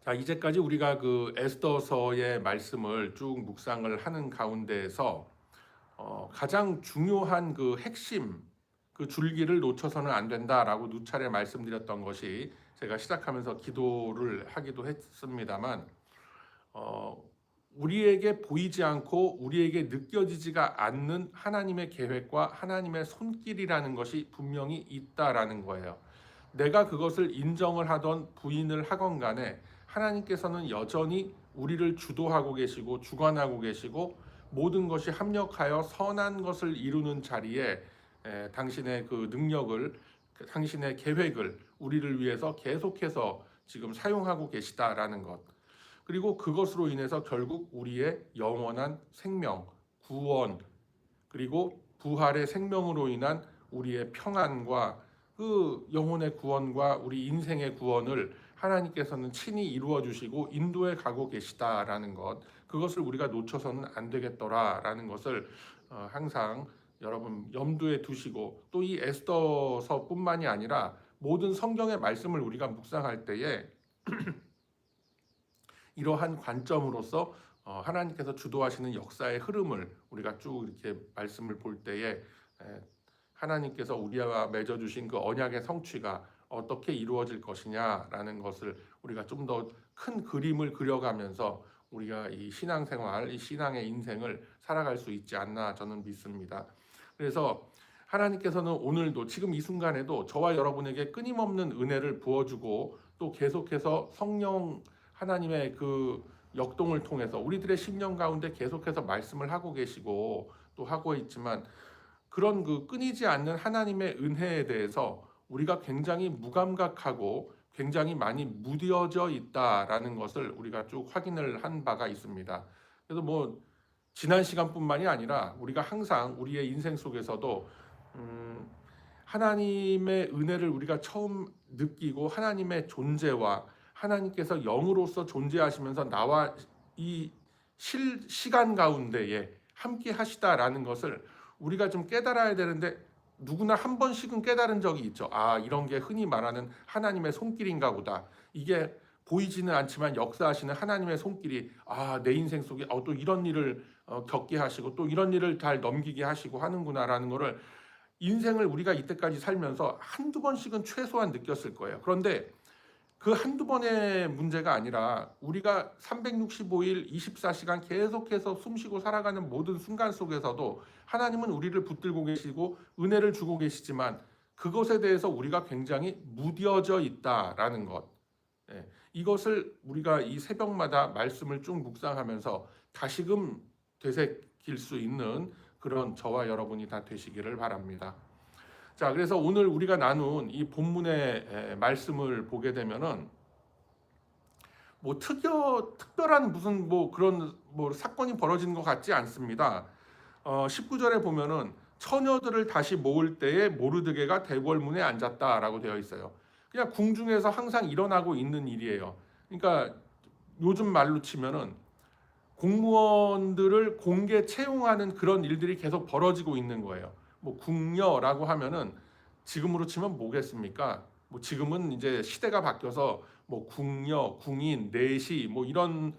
자, 이제까지 우리가 그 에스더서의 말씀을 쭉 묵상을 하는 가운데에서 가장 중요한 그 핵심 그 줄기를 놓쳐서는 안 된다라고 누차례 말씀드렸던 것이 제가 시작하면서 기도를 하기도 했습니다만 어, 우리에게 보이지 않고 우리에게 느껴지지가 않는 하나님의 계획과 하나님의 손길이라는 것이 분명히 있다라는 거예요. 내가 그것을 인정을 하던 부인을 하건 간에 하나님께서는 여전히 우리를 주도하고 계시고 주관하고 계시고 모든 것이 합력하여 선한 것을 이루는 자리에 당신의 그 능력을 당신의 계획을 우리를 위해서 계속해서 지금 사용하고 계시다라는 것. 그리고 그것으로 인해서 결국 우리의 영원한 생명, 구원, 그리고 부활의 생명으로 인한 우리의 평안과 그 영혼의 구원과 우리 인생의 구원을 하나님께서는 친히 이루어 주시고 인도해 가고 계시다라는 것, 그것을 우리가 놓쳐서는 안 되겠더라라는 것을 항상 여러분 염두에 두시고, 또 이 에스더서뿐만이 아니라 모든 성경의 말씀을 우리가 묵상할 때에 이러한 관점으로서 하나님께서 주도하시는 역사의 흐름을 우리가 쭉 이렇게 말씀을 볼 때에 하나님께서 우리와 맺어주신 그 언약의 성취가 어떻게 이루어질 것이냐라는 것을 우리가 좀 더 큰 그림을 그려가면서 우리가 이 신앙생활, 이 신앙의 인생을 살아갈 수 있지 않나 저는 믿습니다. 그래서 하나님께서는 오늘도 지금 이 순간에도 저와 여러분에게 끊임없는 은혜를 부어주고 또 계속해서 성령 하나님의 그 역동을 통해서 우리들의 심령 가운데 계속해서 말씀을 하고 계시고 또 하고 있지만, 그런 그 끊이지 않는 하나님의 은혜에 대해서 우리가 굉장히 무감각하고 굉장히 많이 무뎌져 있다라는 것을 우리가 쭉 확인을 한 바가 있습니다. 그래서 뭐 지난 시간뿐만이 아니라 우리가 항상 우리의 인생 속에서도 음, 하나님의 은혜를 우리가 처음 느끼고 하나님의 존재와 하나님께서 영으로서 존재하시면서 나와 이 시간 가운데에 함께 하시다라는 것을 우리가 좀 깨달아야 되는데, 누구나 한 번씩은 깨달은 적이 있죠. 아, 이런 게 흔히 말하는 하나님의 손길인가 보다. 이게 보이지는 않지만 역사하시는 하나님의 손길이 내 인생 속에 또 이런 일을 겪게 하시고 또 이런 일을 잘 넘기게 하시고 하는구나라는 거를 인생을 우리가 이때까지 살면서 한두 번씩은 최소한 느꼈을 거예요. 그런데 그 한두 번의 문제가 아니라 우리가 365일 24시간 계속해서 숨쉬고 살아가는 모든 순간 속에서도 하나님은 우리를 붙들고 계시고 은혜를 주고 계시지만 그것에 대해서 우리가 굉장히 무뎌져 있다라는 것. 이것을 우리가 이 새벽마다 말씀을 쭉 묵상하면서 다시금 되새길 수 있는 그런 저와 여러분이 다 되시기를 바랍니다. 자, 그래서 오늘 우리가 나눈 이 본문의 말씀을 보게 되면은 뭐 특별한 무슨 뭐 그런 뭐 사건이 벌어지는 것 같지 않습니다. 19절에 보면은 처녀들을 다시 모을 때에 모르드게가 대궐문에 앉았다라고 되어 있어요. 그냥 궁중에서 항상 일어나고 있는 일이에요. 그러니까 요즘 말로 치면은 공무원들을 공개 채용하는 그런 일들이 계속 벌어지고 있는 거예요. 뭐 궁녀라고 하면은 지금으로 치면 뭐겠습니까? 뭐 지금은 이제 시대가 바뀌어서 뭐 궁녀, 궁인, 내시 뭐 이런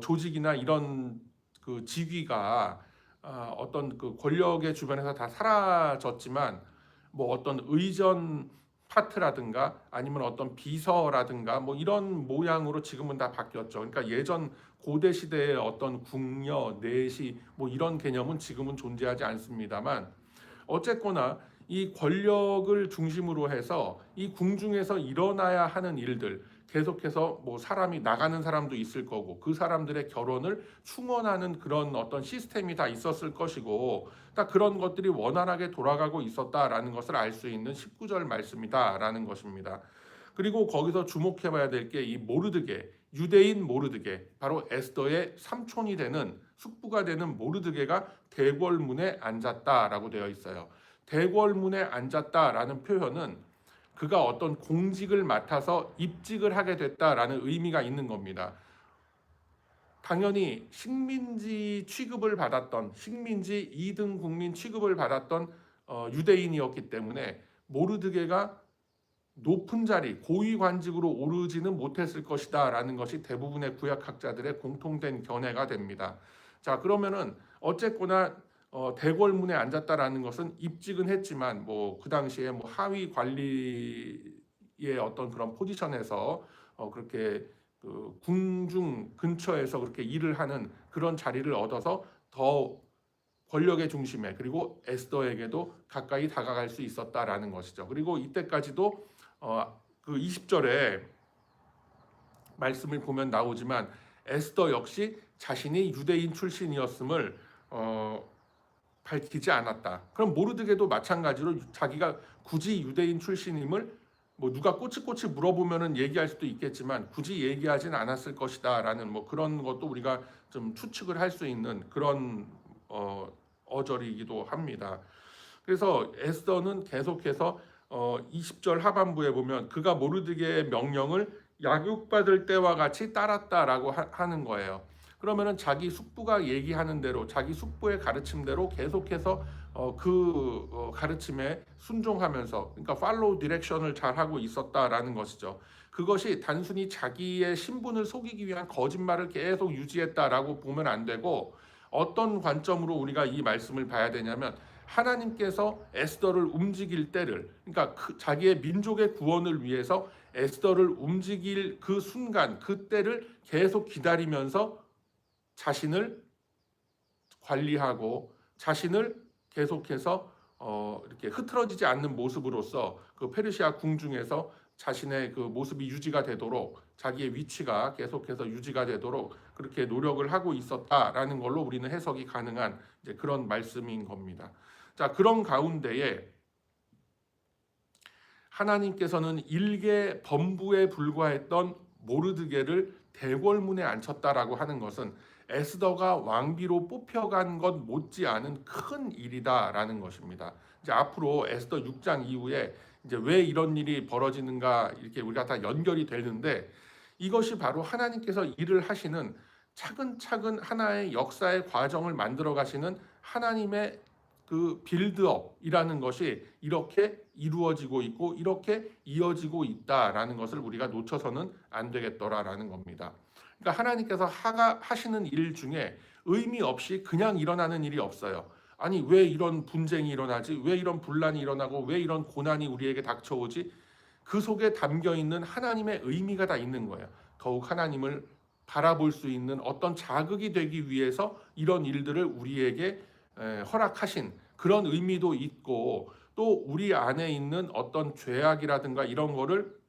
조직이나 이런 그 직위가 어떤 그 권력의 주변에서 다 사라졌지만, 뭐 어떤 의전 파트라든가 아니면 어떤 비서라든가 뭐 이런 모양으로 지금은 다 바뀌었죠. 그러니까 예전 고대 시대의 어떤 궁녀, 내시 뭐 이런 개념은 지금은 존재하지 않습니다만, 어쨌거나 이 권력을 중심으로 해서 이 궁중에서 일어나야 하는 일들, 계속해서 뭐 사람이 나가는 사람도 있을 거고 그 사람들의 결혼을 충원하는 그런 어떤 시스템이 다 있었을 것이고, 딱 그런 것들이 원활하게 돌아가고 있었다라는 것을 알 수 있는 19절 말씀이다라는 것입니다. 그리고 거기서 주목해 봐야 될 게 이 모르드게, 유대인 모르드게, 바로 에스더의 삼촌이 되는 숙부가 되는 모르드게가 대궐문에 앉았다라고 되어 있어요. 대궐문에 앉았다라는 표현은 그가 어떤 공직을 맡아서 입직을 하게 됐다라는 의미가 있는 겁니다. 당연히 식민지 취급을 받았던, 식민지 2등 국민 취급을 받았던 유대인이었기 때문에 모르드게가 높은 자리, 고위 관직으로 오르지는 못했을 것이다라는 것이 대부분의 구약학자들의 공통된 견해가 됩니다. 자, 그러면은 어쨌거나 대궐문에 앉았다라는 것은 입직은 했지만 뭐 그 당시에 뭐 하위 관리의 어떤 그런 포지션에서 그렇게 그 궁중 근처에서 그렇게 일을 하는 그런 자리를 얻어서 더 권력의 중심에, 그리고 에스더에게도 가까이 다가갈 수 있었다라는 것이죠. 그리고 이때까지도 그 20절에 말씀을 보면 나오지만 에스더 역시 자신이 유대인 출신이었음을 밝히지 않았다. 그럼 모르드게도 마찬가지로 자기가 굳이 유대인 출신임을 뭐 누가 꼬치꼬치 물어보면은 얘기할 수도 있겠지만 굳이 얘기하진 않았을 것이다라는 뭐 그런 것도 우리가 좀 추측을 할 수 있는 그런 어절이기도 합니다. 그래서 에스더는 계속해서 20절 하반부에 보면 그가 모르드게의 명령을 약육받을 때와 같이 따랐다라고 하는 거예요. 그러면은 자기 숙부가 얘기하는 대로, 자기 숙부의 가르침대로 계속해서 가르침에 순종하면서, 그러니까 팔로우 디렉션을 잘 하고 있었다라는 것이죠. 그것이 단순히 자기의 신분을 속이기 위한 거짓말을 계속 유지했다라고 보면 안 되고, 어떤 관점으로 우리가 이 말씀을 봐야 되냐면 하나님께서 에스더를 움직일 때를, 그러니까 자기의 민족의 구원을 위해서 에스더를 움직일 그 순간, 그 때를 계속 기다리면서 자신을 관리하고 자신을 계속해서 이렇게 흐트러지지 않는 모습으로서 그 페르시아 궁중에서 자신의 그 모습이 유지가 되도록, 자기의 위치가 계속해서 유지가 되도록 그렇게 노력을 하고 있었다라는 걸로 우리는 해석이 가능한 이제 그런 말씀인 겁니다. 자, 그런 가운데에 하나님께서는 일개 범부에 불과했던 모르드게를 대궐문에 앉혔다라고 하는 것은 에스더가 왕비로 뽑혀간 것 못지않은 큰 일이다라는 것입니다. 이제 앞으로 에스더 6장 이후에 이제 왜 이런 일이 벌어지는가 이렇게 우리가 다 연결이 되는데, 이것이 바로 하나님께서 일을 하시는 차근차근 하나의 역사의 과정을 만들어 가시는 하나님의 그 빌드업이라는 것이 이렇게 이루어지고 있고 이렇게 이어지고 있다라는 것을 우리가 놓쳐서는 안 되겠더라라는 겁니다. 그러니까 하나님께서 하시는 일 중에 의미 없이 그냥 일어나는 일이 없어요. 아니, 왜 이런 분쟁이 일어나지? 왜 이런 분란이 일어나고 왜 이런 고난이 우리에게 닥쳐오지? 그 속에 담겨 있는 하나님의 의미가 다 있는 거예요. 더욱 하나님을 바라볼 수 있는 어떤 자극이 되기 위해서 이런 일들을 우리에게 허락하신 그런 의미도 있고, 또 우리 안에 있는 어떤 죄악이라든가 이런 거를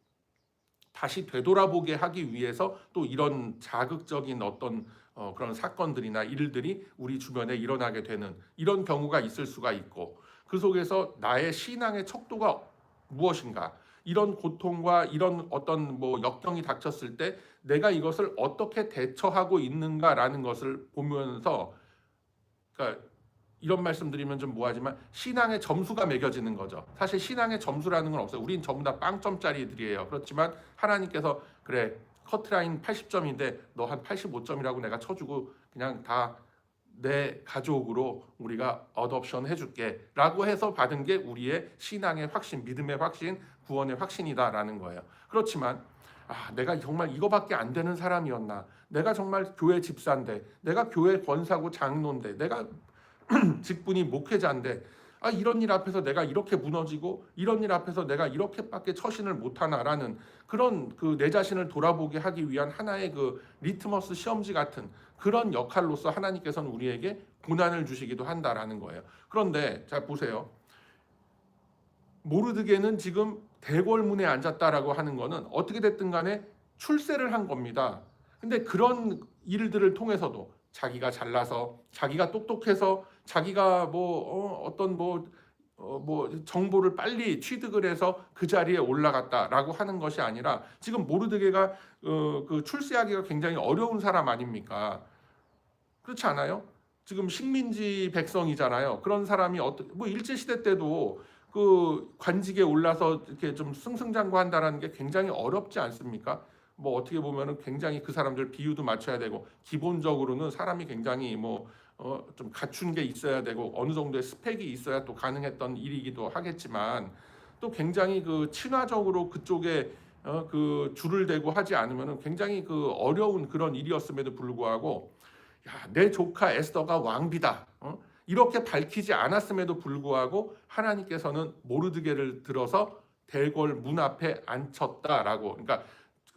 다시 되돌아보게 하기 위해서 또 이런 자극적인 어떤 그런 사건들이나 일들이 우리 주변에 일어나게 되는 이런 경우가 있을 수가 있고, 그 속에서 나의 신앙의 척도가 무엇인가, 이런 고통과 이런 어떤 뭐 역경이 닥쳤을 때 내가 이것을 어떻게 대처하고 있는가라는 것을 보면서, 그러니까 이런 말씀 드리면 좀 뭐하지만 신앙의 점수가 매겨지는 거죠. 사실 신앙의 점수라는 건 없어요. 우린 전부 다 빵점짜리들이에요. 그렇지만 하나님께서 그래, 커트라인 80점인데 너 한 85점이라고 내가 쳐주고 그냥 다 내 가족으로 우리가 어덥션 해줄게 라고 해서 받은 게 우리의 신앙의 확신, 믿음의 확신, 구원의 확신이다라는 거예요. 그렇지만 내가 정말 이거밖에 안 되는 사람이었나, 내가 정말 교회 집사인데, 내가 교회 권사고 장로인데, 내가 직분이 목회자인데 이런 일 앞에서 내가 이렇게 무너지고 이런 일 앞에서 내가 이렇게밖에 처신을 못하나라는 그런 그 내 자신을 돌아보게 하기 위한 하나의 그 리트머스 시험지 같은 그런 역할로서 하나님께서는 우리에게 고난을 주시기도 한다라는 거예요. 그런데 잘 보세요. 모르드게는 지금 대궐문에 앉았다라고 하는 거는 어떻게 됐든 간에 출세를 한 겁니다. 근데 그런 일들을 통해서도 자기가 잘나서, 자기가 똑똑해서, 자기가 뭐 어떤 뭐 정보를 빨리 취득을 해서 그 자리에 올라갔다라고 하는 것이 아니라, 지금 모르드게가 그 출세하기가 굉장히 어려운 사람 아닙니까? 그렇지 않아요? 지금 식민지 백성이잖아요. 그런 사람이 뭐 일제 시대 때도 그 관직에 올라서 이렇게 좀 승승장구한다라는 게 굉장히 어렵지 않습니까? 뭐 어떻게 보면은 굉장히 그 사람들 비유도 맞춰야 되고, 기본적으로는 사람이 굉장히 뭐 좀 갖춘 게 있어야 되고 어느 정도의 스펙이 있어야 또 가능했던 일이기도 하겠지만, 또 굉장히 그 친화적으로 그쪽에 그 줄을 대고 하지 않으면은 굉장히 그 어려운 그런 일이었음에도 불구하고 야, 내 조카 에스더가 왕비다. 이렇게 밝히지 않았음에도 불구하고 하나님께서는 모르드게를 들어서 대궐 문 앞에 앉혔다라고. 그러니까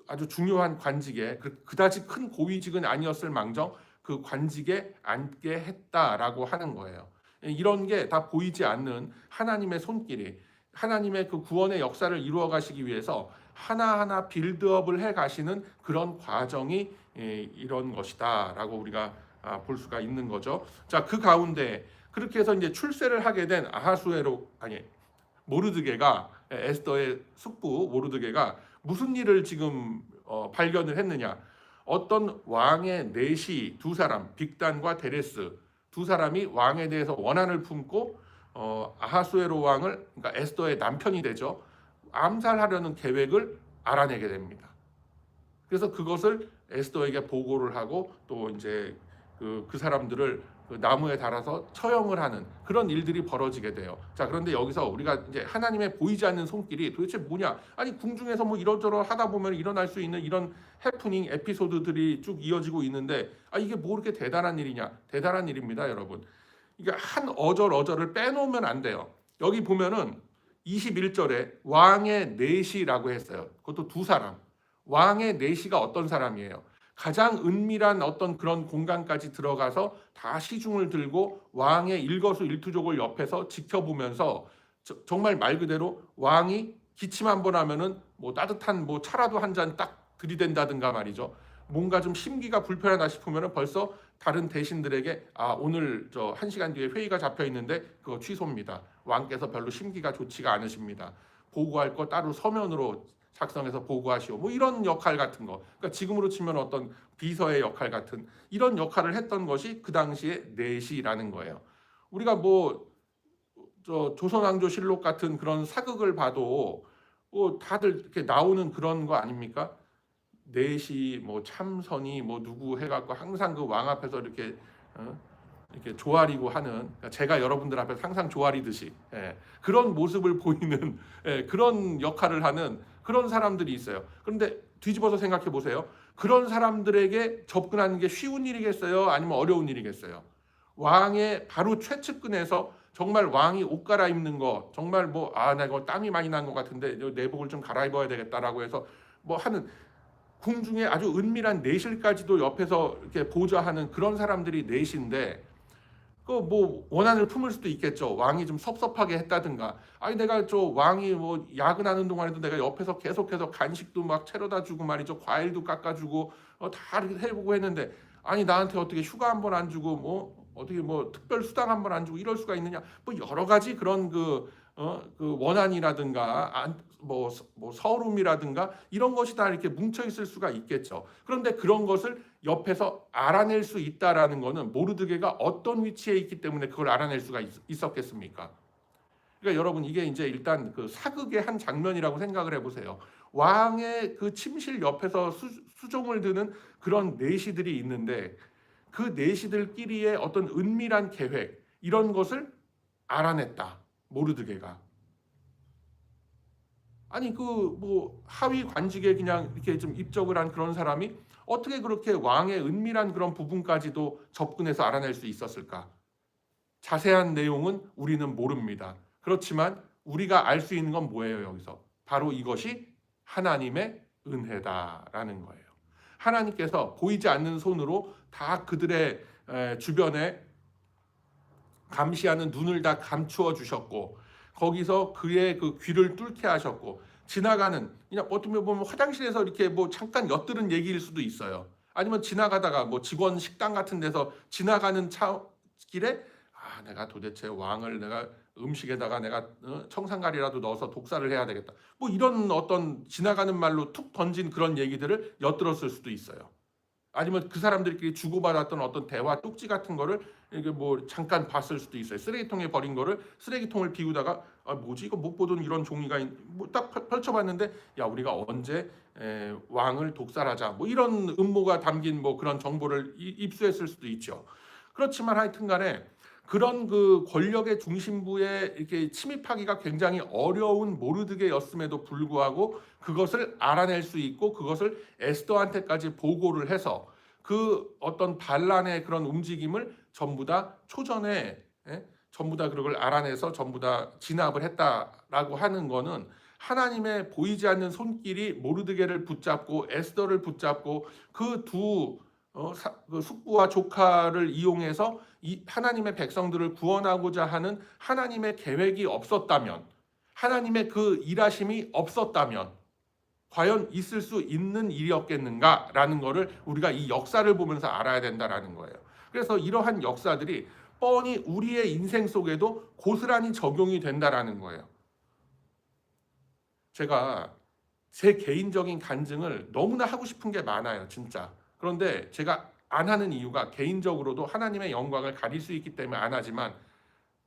아주 중요한 관직에 그다지 큰 고위직은 아니었을 망정 그 관직에 앉게 했다라고 하는 거예요. 이런 게 다 보이지 않는 하나님의 손길이 하나님의 그 구원의 역사를 이루어 가시기 위해서 하나하나 빌드업을 해 가시는 그런 과정이 이런 것이다라고 우리가 볼 수가 있는 거죠. 자, 그 가운데 그렇게 해서 이제 출세를 하게 된 아하수에로 아니 모르드게가 에스더의 숙부 모르드게가 무슨 일을 지금 발견을 했느냐? 어떤 왕의 내시 두 사람 빅단과 데레스 두 사람이 왕에 대해서 원한을 품고 아하수에로 왕을 그러니까 에스더의 남편이 되죠. 암살하려는 계획을 알아내게 됩니다. 그래서 그것을 에스더에게 보고를 하고 또 이제 그 사람들을 그 나무에 달아서 처형을 하는 그런 일들이 벌어지게 돼요. 자, 그런데 여기서 우리가 이제 하나님의 보이지 않는 손길이 도대체 뭐냐? 아니 궁중에서 뭐 이런저런 하다 보면 일어날 수 있는 이런 해프닝 에피소드들이 쭉 이어지고 있는데 이게 뭐 그렇게 대단한 일이냐? 대단한 일입니다, 여러분. 이게 한 어절어절을 빼놓으면 안 돼요. 여기 보면은 21절에 왕의 내시라고 했어요. 그것도 두 사람. 왕의 내시가 어떤 사람이에요? 가장 은밀한 어떤 그런 공간까지 들어가서 다 시중을 들고 왕의 일거수일투족을 옆에서 지켜보면서 정말 말 그대로 왕이 기침 한 번 하면은 뭐 따뜻한 뭐 차라도 한 잔 딱 들이댄다든가 말이죠. 뭔가 좀 심기가 불편하다 싶으면은 벌써 다른 대신들에게 오늘 저 1시간 뒤에 회의가 잡혀 있는데 그거 취소입니다. 왕께서 별로 심기가 좋지가 않으십니다. 보고할 거 따로 서면으로 작성해서 보고하시오. 뭐 이런 역할 같은 거. 그러니까 지금으로 치면 어떤 비서의 역할 같은 이런 역할을 했던 것이 그 당시에 내시라는 거예요. 우리가 뭐 저 조선왕조실록 같은 그런 사극을 봐도 뭐 다들 이렇게 나오는 그런 거 아닙니까? 내시 뭐 참선이 뭐 누구 해갖고 항상 그 왕 앞에서 이렇게 조아리고 하는 그러니까 제가 여러분들 앞에서 항상 조아리듯이 그런 모습을 보이는 그런 역할을 하는 그런 사람들이 있어요. 그런데 뒤집어서 생각해 보세요. 그런 사람들에게 접근하는 게 쉬운 일이겠어요? 아니면 어려운 일이겠어요? 왕의 바로 최측근에서 정말 왕이 옷 갈아입는 거 정말 뭐 내가 땀이 많이 난 것 같은데 내복을 좀 갈아입어야 되겠다라고 해서 뭐 하는 궁중에 아주 은밀한 내실까지도 옆에서 이렇게 보좌하는 그런 사람들이 내신데 그 뭐 원한을 품을 수도 있겠죠. 왕이 좀 섭섭하게 했다든가. 내가 저 왕이 뭐 야근하는 동안에도 내가 옆에서 계속해서 간식도 막 채려다 주고 말이죠. 과일도 깎아주고 다 이렇게 해보고 했는데 나한테 어떻게 휴가 한 번 안 주고 뭐 어떻게 뭐 특별 수당 한 번 안 주고 이럴 수가 있느냐. 뭐 여러 가지 그런 그 원한이라든가 뭐 서름이라든가 이런 것이 다 이렇게 뭉쳐 있을 수가 있겠죠. 그런데 그런 것을 옆에서 알아낼 수 있다라는 것은 모르드게가 어떤 위치에 있기 때문에 그걸 알아낼 수가 있었겠습니까? 그러니까 여러분 이게 이제 일단 그 사극의 한 장면이라고 생각을 해보세요. 왕의 그 침실 옆에서 수종을 드는 그런 내시들이 있는데 그 내시들끼리의 어떤 은밀한 계획 이런 것을 알아냈다. 모르드게가. 그 뭐 하위 관직에 그냥 이렇게 좀 입적을 한 그런 사람이 어떻게 그렇게 왕의 은밀한 그런 부분까지도 접근해서 알아낼 수 있었을까? 자세한 내용은 우리는 모릅니다. 그렇지만 우리가 알 수 있는 건 뭐예요, 여기서? 바로 이것이 하나님의 은혜다라는 거예요. 하나님께서 보이지 않는 손으로 다 그들의 주변에 감시하는 눈을 다 감추어 주셨고 거기서 그의 그 귀를 뚫게 하셨고 지나가는 그냥 어떻게 보면 화장실에서 이렇게 뭐 잠깐 엿들은 얘기일 수도 있어요. 아니면 지나가다가 뭐 직원 식당 같은 데서 지나가는 길에 내가 도대체 왕을 내가 음식에다가 내가 청산가리라도 넣어서 독사를 해야 되겠다. 뭐 이런 어떤 지나가는 말로 툭 던진 그런 얘기들을 엿들었을 수도 있어요. 아니면 그 사람들끼리 주고받았던 어떤 대화 쪽지 같은 거를 이게 뭐 잠깐 봤을 수도 있어요. 쓰레기통에 버린 거를 쓰레기통을 비우다가 뭐지 이거 못 보던 이런 종이가 뭐 딱 펼쳐봤는데 야 우리가 언제 왕을 독살하자 뭐 이런 음모가 담긴 뭐 그런 정보를 입수했을 수도 있죠. 그렇지만 하여튼간에 그런 그 권력의 중심부에 이렇게 침입하기가 굉장히 어려운 모르드게였음에도 불구하고 그것을 알아낼 수 있고 그것을 에스더한테까지 보고를 해서 그 어떤 반란의 그런 움직임을 전부 다 초전에 전부 다 그걸 알아내서 전부 다 진압을 했다라고 하는 거는 하나님의 보이지 않는 손길이 모르드게를 붙잡고 에스더를 붙잡고 그 숙부와 조카를 이용해서 이 하나님의 백성들을 구원하고자 하는 하나님의 계획이 없었다면, 하나님의 그 일하심이 없었다면 과연 있을 수 있는 일이었겠는가라는 것을 우리가 이 역사를 보면서 알아야 된다라는 거예요. 그래서 이러한 역사들이 뻔히 우리의 인생 속에도 고스란히 적용이 된다라는 거예요. 제가 제 개인적인 간증을 너무나 하고 싶은 게 많아요, 진짜. 그런데 제가 안 하는 이유가 개인적으로도 하나님의 영광을 가릴 수 있기 때문에 안 하지만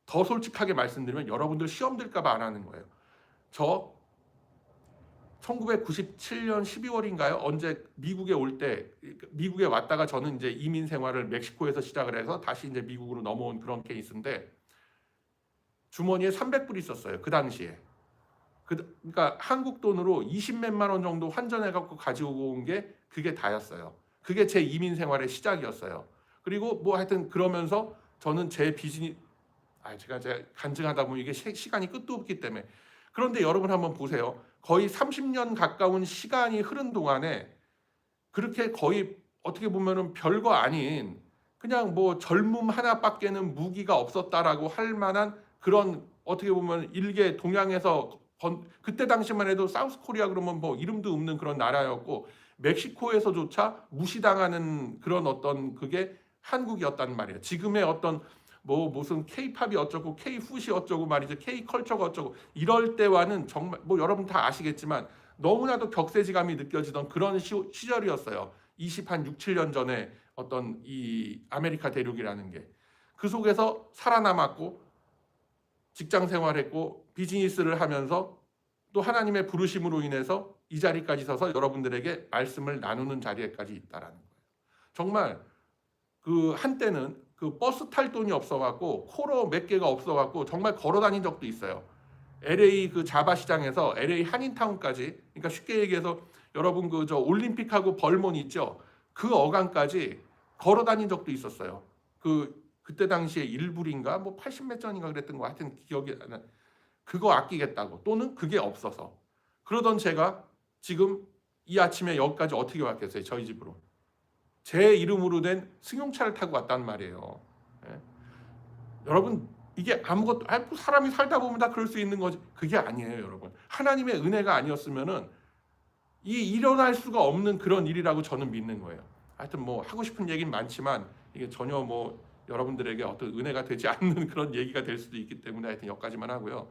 더 솔직하게 말씀드리면 여러분들 시험 들까 봐 안 하는 거예요. 저 1997년 12월인가요? 언제 미국에 올 때, 미국에 왔다가 저는 이제 이민 생활을 멕시코에서 시작을 해서 다시 이제 미국으로 넘어온 그런 케이스인데 주머니에 300불 있었어요. 그 당시에. 그러니까 한국 돈으로 20몇만 원 정도 환전해 갖고 가지고 온 게 그게 다였어요. 그게 제 이민 생활의 시작이었어요. 그리고 뭐 하여튼 그러면서 저는 제 비즈니스 제가 간증하다 보면 이게 시간이 끝도 없기 때문에. 그런데 여러분 한번 보세요. 거의 30년 가까운 시간이 흐른 동안에 그렇게 거의 어떻게 보면은 별거 아닌 그냥 뭐 젊음 하나밖에는 무기가 없었다라고 할 만한 그런 어떻게 보면 일개 동양에서 그때 당시만 해도 사우스 코리아 그러면 뭐 이름도 없는 그런 나라였고 멕시코에서조차 무시당하는 그런 어떤 그게 한국이었단 말이에요. 지금의 어떤 뭐 무슨 K-팝이 어쩌고 K-푸시 어쩌고 말이죠. K-컬처가 어쩌고 이럴 때와는 정말 뭐 여러분 다 아시겠지만 너무나도 격세지감이 느껴지던 그런 시절이었어요. 6, 7년 전에 어떤 이 아메리카 대륙이라는 게. 그 속에서 살아남았고 직장 생활했고 비즈니스를 하면서 또 하나님의 부르심으로 인해서 이 자리까지 서서 여러분들에게 말씀을 나누는 자리에까지 있다라는 거예요. 정말 그 한때는 그 버스 탈 돈이 없어갖고 코로 몇 개가 없어갖고 정말 걸어 다닌 적도 있어요. LA 그 자바 시장에서 LA 한인타운까지, 그러니까 쉽게 얘기해서 여러분 그 저 올림픽하고 벌몬 있죠. 그 어간까지 걸어 다닌 적도 있었어요. 그때 당시에 1불인가 뭐 80몇 전인가 그랬던 거 하여튼 기억이 안 나. 그거 아끼겠다고 또는 그게 없어서 그러던 제가 지금 이 아침에 여기까지 어떻게 왔겠어요? 저희 집으로 제 이름으로 된 승용차를 타고 왔단 말이에요. 예? 여러분 이게 아무것도 뭐 사람이 살다 보면 다 그럴 수 있는 거지. 그게 아니에요, 여러분. 하나님의 은혜가 아니었으면은 이 일어날 수가 없는 그런 일이라고 저는 믿는 거예요. 하여튼 뭐 하고 싶은 얘기는 많지만 이게 전혀 뭐 여러분들에게 어떤 은혜가 되지 않는 그런 얘기가 될 수도 있기 때문에 하여튼 여기까지만 하고요.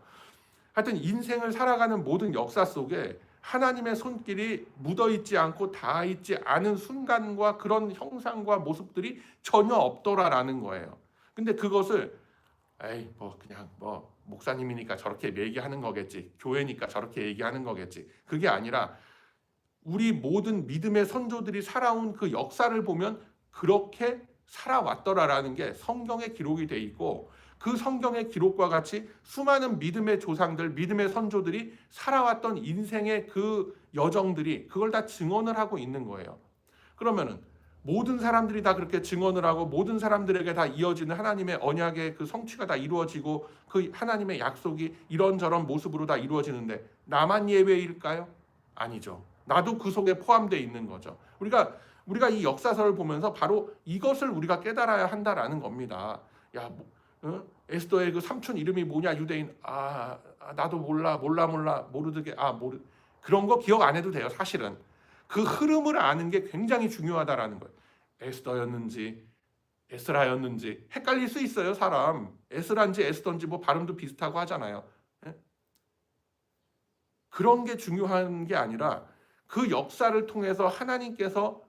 하여튼 인생을 살아가는 모든 역사 속에 하나님의 손길이 묻어있지 않고 닿아있지 않은 순간과 그런 형상과 모습들이 전혀 없더라라는 거예요. 근데 그것을 뭐 그냥 뭐 목사님이니까 저렇게 얘기하는 거겠지, 교회니까 저렇게 얘기하는 거겠지, 그게 아니라 우리 모든 믿음의 선조들이 살아온 그 역사를 보면 그렇게 살아왔더라라는 게 성경에 기록이 돼 있고 그 성경의 기록과 같이 수많은 믿음의 조상들, 믿음의 선조들이 살아왔던 인생의 그 여정들이 그걸 다 증언을 하고 있는 거예요. 그러면은 모든 사람들이 다 그렇게 증언을 하고 모든 사람들에게 다 이어지는 하나님의 언약의 그 성취가 다 이루어지고 그 하나님의 약속이 이런저런 모습으로 다 이루어지는데 나만 예외일까요? 아니죠. 나도 그 속에 포함되어 있는 거죠. 우리가 이 역사서를 보면서 바로 이것을 우리가 깨달아야 한다라는 겁니다. 야, 에스더의 그 삼촌 이름이 뭐냐 유대인 나도 몰라 모르드게 그런 거 기억 안 해도 돼요. 사실은 그 흐름을 아는 게 굉장히 중요하다라는 거예요. 에스더였는지 에스라였는지 헷갈릴 수 있어요. 사람 에스라인지 에스더인지 뭐 발음도 비슷하고 하잖아요. 그런 게 중요한 게 아니라 그 역사를 통해서 하나님께서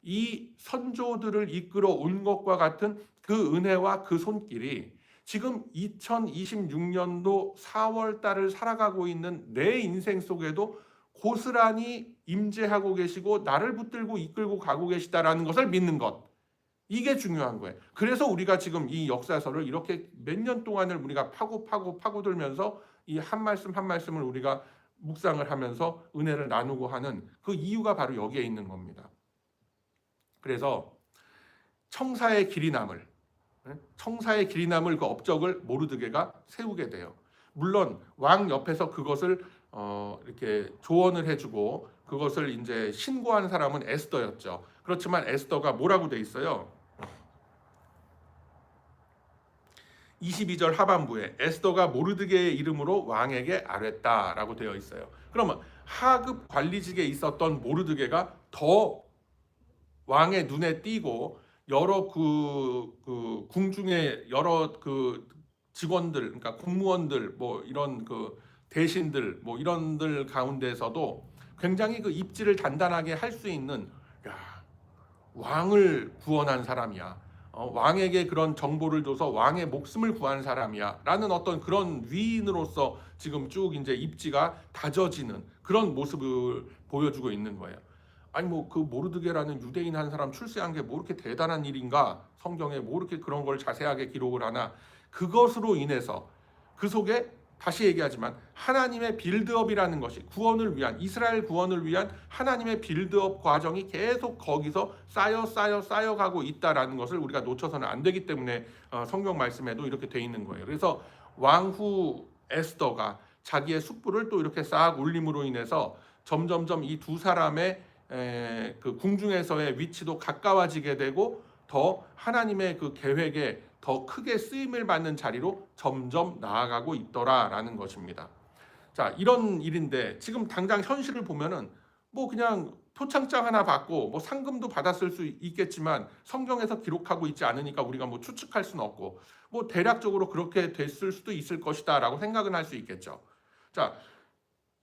이 선조들을 이끌어 온 것과 같은 그 은혜와 그 손길이 지금 2026년도 4월 달을 살아가고 있는 내 인생 속에도 고스란히 임재하고 계시고 나를 붙들고 이끌고 가고 계시다라는 것을 믿는 것. 이게 중요한 거예요. 그래서 우리가 지금 이 역사서를 이렇게 몇 년 동안을 우리가 파고들면서 이 한 말씀 한 말씀을 우리가 묵상을 하면서 은혜를 나누고 하는 그 이유가 바로 여기에 있는 겁니다. 그래서 청사의 길이 남을 그 업적을 모르드게가 세우게 돼요. 물론 왕 옆에서 그것을 이렇게 조언을 해주고 그것을 이제 신고한 사람은 에스더였죠. 그렇지만 에스더가 뭐라고 돼 있어요? 22절 하반부에 에스더가 모르드게의 이름으로 왕에게 아뢰다라고 되어 있어요. 그러면 하급 관리직에 있었던 모르드게가 더 왕의 눈에 띄고 여러 그 궁중의 여러 그 직원들, 그러니까 공무원들, 뭐 이런 그 대신들, 뭐 이런들 가운데서도 굉장히 그 입지를 단단하게 할 수 있는, 야, 왕을 구원한 사람이야. 왕에게 그런 정보를 줘서 왕의 목숨을 구한 사람이야 라는 어떤 그런 위인으로서 지금 쭉 이제 입지가 다져지는 그런 모습을 보여주고 있는 거예요. 아니 뭐 그 모르드게라는 유대인 한 사람 출세한 게 뭐 이렇게 대단한 일인가, 성경에 뭐 이렇게 그런 걸 자세하게 기록을 하나. 그것으로 인해서 그 속에 다시 얘기하지만 하나님의 빌드업이라는 것이 구원을 위한, 이스라엘 구원을 위한 하나님의 빌드업 과정이 계속 거기서 쌓여가고 있다라는 것을 우리가 놓쳐서는 안 되기 때문에 성경 말씀에도 이렇게 돼 있는 거예요. 그래서 왕후 에스더가 자기의 숙부를 또 이렇게 싹 올림으로 인해서 점점점 이 두 사람의 그 궁중에서의 위치도 가까워지게 되고 더 하나님의 그 계획에 더 크게 쓰임을 받는 자리로 점점 나아가고 있더라라는 것입니다. 자, 이런 일인데 지금 당장 현실을 보면은 뭐 그냥 표창장 하나 받고 뭐 상금도 받았을 수 있겠지만 성경에서 기록하고 있지 않으니까 우리가 뭐 추측할 수는 없고 뭐 대략적으로 그렇게 됐을 수도 있을 것이다라고 생각은 할 수 있겠죠. 자,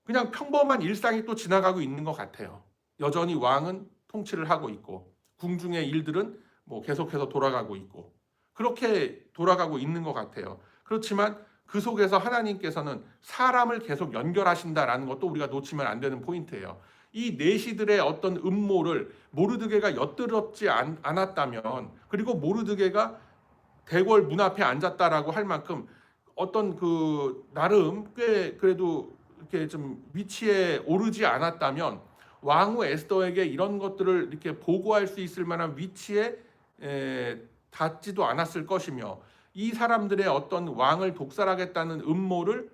그냥 평범한 일상이 또 지나가고 있는 것 같아요. 여전히 왕은 통치를 하고 있고 궁중의 일들은 뭐 계속해서 돌아가고 있고 그렇게 돌아가고 있는 것 같아요. 그렇지만 그 속에서 하나님께서는 사람을 계속 연결하신다라는 것도 우리가 놓치면 안 되는 포인트예요. 이 내시들의 어떤 음모를 모르드게가 엿들었지 않았다면, 그리고 모르드게가 대궐 문 앞에 앉았다라고 할 만큼 어떤 그 나름 꽤 그래도 이렇게 좀 위치에 오르지 않았다면 왕후 에스더에게 이런 것들을 이렇게 보고할 수 있을 만한 위치에 닿지도 않았을 것이며, 이 사람들의 어떤 왕을 독살하겠다는 음모를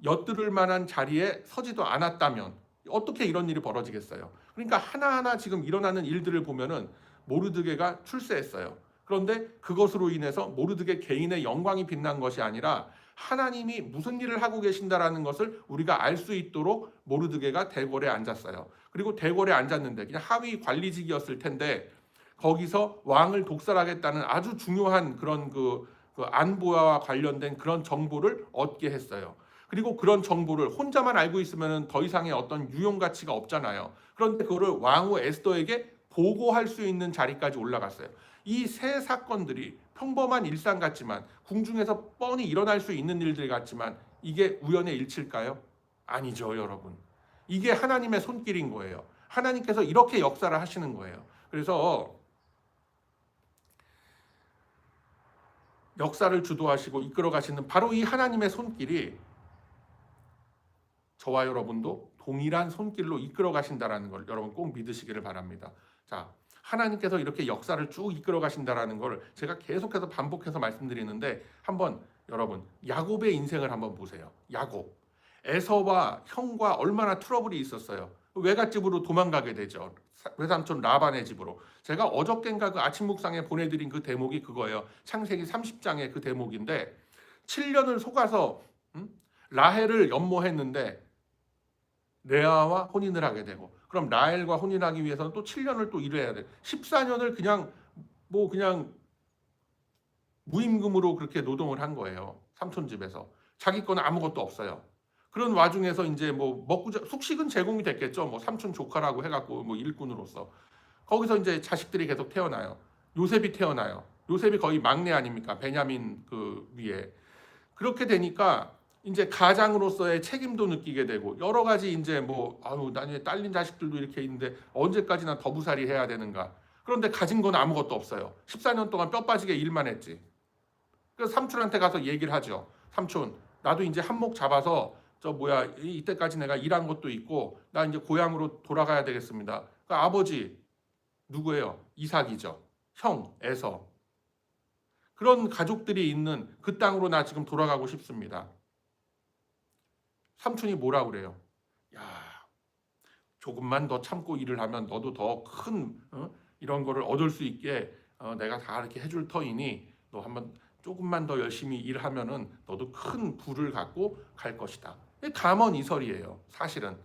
엿들을 만한 자리에 서지도 않았다면 어떻게 이런 일이 벌어지겠어요? 그러니까 하나하나 지금 일어나는 일들을 보면은 모르드게가 출세했어요. 그런데 그것으로 인해서 모르드게 개인의 영광이 빛난 것이 아니라 하나님이 무슨 일을 하고 계신다라는 것을 우리가 알 수 있도록 모르드게가 대궐에 앉았어요. 그리고 대궐에 앉았는데 그냥 하위 관리직이었을 텐데 거기서 왕을 독살하겠다는 아주 중요한 그런 그 안보와 관련된 그런 정보를 얻게 했어요. 그리고 그런 정보를 혼자만 알고 있으면 더 이상의 어떤 유용 가치가 없잖아요. 그런데 그거를 왕후 에스더에게 보고할 수 있는 자리까지 올라갔어요. 이 세 사건들이 평범한 일상 같지만, 궁중에서 뻔히 일어날 수 있는 일들 같지만 이게 우연의 일치일까요? 아니죠, 여러분. 이게 하나님의 손길인 거예요. 하나님께서 이렇게 역사를 하시는 거예요. 그래서 역사를 주도하시고 이끌어 가시는 바로 이 하나님의 손길이 저와 여러분도 동일한 손길로 이끌어 가신다라는 걸 여러분 꼭 믿으시기를 바랍니다. 자, 하나님께서 이렇게 역사를 쭉 이끌어 가신다라는 걸 제가 계속해서 반복해서 말씀드리는데, 한번 여러분 야곱의 인생을 한번 보세요. 야곱, 에서와 형과 얼마나 트러블이 있었어요. 외갓집으로 도망가게 되죠. 외삼촌 라반의 집으로. 제가 어저껜가 그 아침 묵상에 보내드린 그 대목이 그거예요. 창세기 30장의 그 대목인데 7년을 속아서 라헬을 연모했는데 레아와 혼인을 하게 되고, 그럼 라헬과 혼인하기 위해서는 또 7년을 또 일해야 돼. 14년을 그냥 무임금으로 그렇게 노동을 한 거예요. 삼촌 집에서. 자기 거는 아무것도 없어요. 그런 와중에서 이제 뭐 먹고 숙식은 제공이 됐겠죠. 뭐 삼촌 조카라고 해갖고 뭐 일꾼으로서. 거기서 이제 자식들이 계속 태어나요. 요셉이 태어나요. 요셉이 거의 막내 아닙니까? 베냐민 그 위에. 그렇게 되니까 이제 가장으로서의 책임도 느끼게 되고 여러 가지 이제 뭐 나중에 딸린 자식들도 이렇게 있는데 언제까지나 더부살이 해야 되는가. 그런데 가진 건 아무것도 없어요. 14년 동안 뼈 빠지게 일만 했지. 그래서 삼촌한테 가서 얘기를 하죠. 삼촌, 나도 이제 한몫 잡아서 이때까지 내가 일한 것도 있고 나 이제 고향으로 돌아가야 되겠습니다. 그러니까 아버지 누구예요? 이삭이죠. 형, 에서. 그런 가족들이 있는 그 땅으로 나 지금 돌아가고 싶습니다. 삼촌이 뭐라 그래요? 야, 조금만 더 참고 일을 하면 너도 더 큰 이런 거를 얻을 수 있게 내가 다 이렇게 해줄 터이니 너 한번 조금만 더 열심히 일하면은 너도 큰 부를 갖고 갈 것이다. 담언이설이에요, 사실은.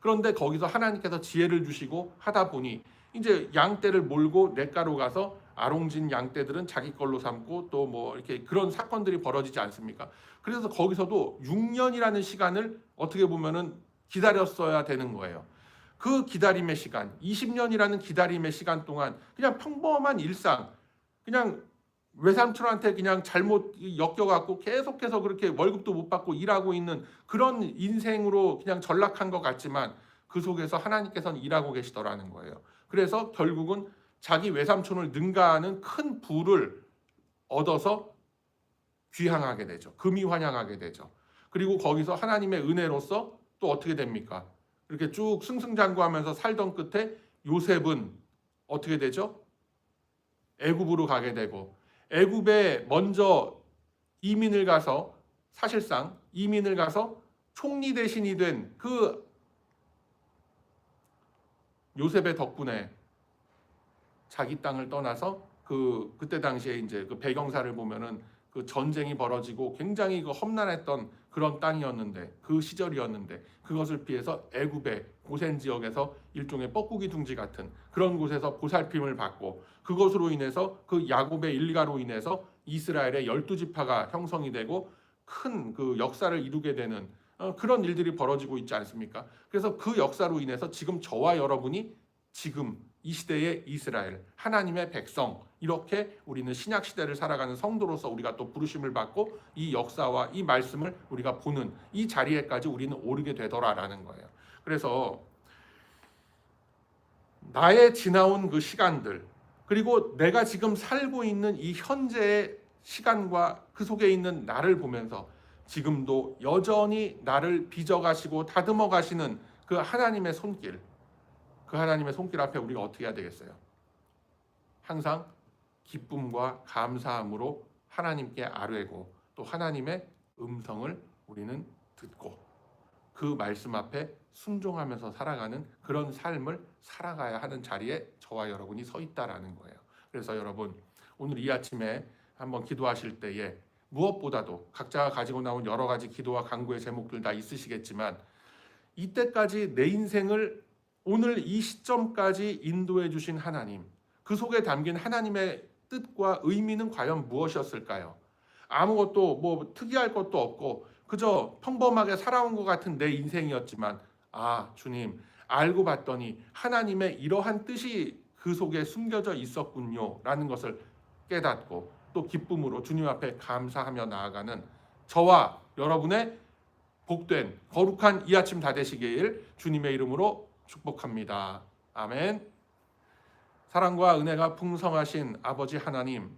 그런데 거기서 하나님께서 지혜를 주시고 하다 보니 이제 양떼를 몰고 냇가로 가서 아롱진 양떼들은 자기 걸로 삼고 또 뭐 이렇게 그런 사건들이 벌어지지 않습니까? 그래서 거기서도 6년이라는 시간을 어떻게 보면은 기다렸어야 되는 거예요. 그 기다림의 시간, 20년이라는 기다림의 시간 동안 그냥 평범한 일상, 그냥 외삼촌한테 그냥 잘못 엮여갖고 계속해서 그렇게 월급도 못 받고 일하고 있는 그런 인생으로 그냥 전락한 것 같지만 그 속에서 하나님께서는 일하고 계시더라는 거예요. 그래서 결국은 자기 외삼촌을 능가하는 큰 부를 얻어서 귀향하게 되죠. 금이 환영하게 되죠. 그리고 거기서 하나님의 은혜로서 또 어떻게 됩니까? 이렇게 쭉 승승장구하면서 살던 끝에 요셉은 어떻게 되죠? 애굽으로 가게 되고 애굽에 먼저 이민을 가서 사실상 이민을 가서 총리 대신이 된 그 요셉의 덕분에 자기 땅을 떠나서 그때 당시에 이제 그 배경사를 보면은 그 전쟁이 벌어지고 굉장히 그 험난했던 그런 땅이었는데 그 시절이었는데 그것을 피해서 애굽의 고센 지역에서 일종의 뻐꾸기 둥지 같은 그런 곳에서 보살핌을 받고 그것으로 인해서 그 야곱의 일가로 인해서 이스라엘의 12지파가 형성이 되고 큰 그 역사를 이루게 되는 그런 일들이 벌어지고 있지 않습니까? 그래서 그 역사로 인해서 지금 저와 여러분이 지금 이 시대의 이스라엘, 하나님의 백성, 이렇게 우리는 신약 시대를 살아가는 성도로서 우리가 또 부르심을 받고 이 역사와 이 말씀을 우리가 보는 이 자리에까지 우리는 오르게 되더라라는 거예요. 그래서 나의 지나온 그 시간들, 그리고 내가 지금 살고 있는 이 현재의 시간과 그 속에 있는 나를 보면서 지금도 여전히 나를 빚어가시고 다듬어 가시는 그 하나님의 손길, 그 하나님의 손길 앞에 우리가 어떻게 해야 되겠어요? 항상 기쁨과 감사함으로 하나님께 아뢰고 또 하나님의 음성을 우리는 듣고 그 말씀 앞에 순종하면서 살아가는 그런 삶을 살아가야 하는 자리에 저와 여러분이 서 있다라는 거예요. 그래서 여러분 오늘 이 아침에 한번 기도하실 때에 무엇보다도 각자가 가지고 나온 여러 가지 기도와 간구의 제목들 다 있으시겠지만 이때까지 내 인생을 오늘 이 시점까지 인도해 주신 하나님, 그 속에 담긴 하나님의 뜻과 의미는 과연 무엇이었을까요? 아무것도 뭐 특이할 것도 없고 그저 평범하게 살아온 것 같은 내 인생이었지만 주님 알고 봤더니 하나님의 이러한 뜻이 그 속에 숨겨져 있었군요 라는 것을 깨닫고 또 기쁨으로 주님 앞에 감사하며 나아가는 저와 여러분의 복된 거룩한 이 아침 다 되시길 주님의 이름으로 축복합니다. 아멘. 사랑과 은혜가 풍성하신 아버지 하나님,